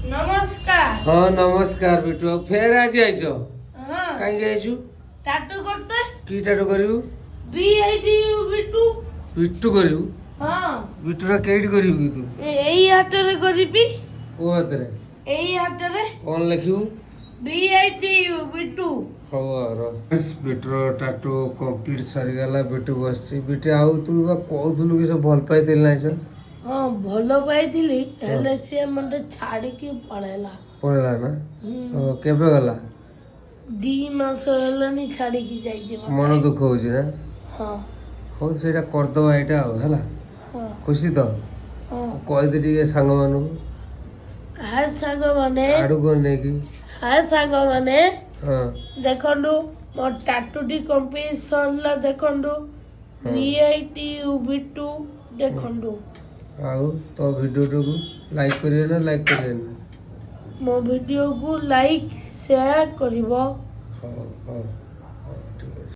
नमस्कार। हाँ नमस्कार बिट्टू फेर आज आइछ हाँ कहीं आइछु टाटू करते की टाटू करियो बीआईडीयू बिटू। बिट्टू करियो हाँ बिट्टूरा केडी करियो की तू एई हाटरे करिबी। को हातरे एई हाटरे कोन लिखियो बीआईडीयू बिटू। खबर बिट्टूर टाटू कंप्लीट सरी गला बिट्टू बसछि बिटे आउ तू बा कहथुलु कि सब भल पाइतिल नाइ छ हाँ भल पाइथिली हेले से मते छाड़ी के पळेला। पळेला ना केबे गला 2 मास हेलानी छाड़ी की जाई जे मन दुख होछि ना हाँ हो सेटा कर दबा एटा होला हाँ खुशी तो हाँ कहि दे टिके संग मानु हाय सांग माने आडू को नै की हाय सांग माने हां देखंडु मोर टाटू टी कंपटीशन ला देखंडु बीआईडीयू बिटू देखंडु आउ तो वीडियो को लाइक करिए ना लाइक करिए ना मो वीडियो को लाइक शेयर करिवो। हाँ हाँ हाँ ठीक है।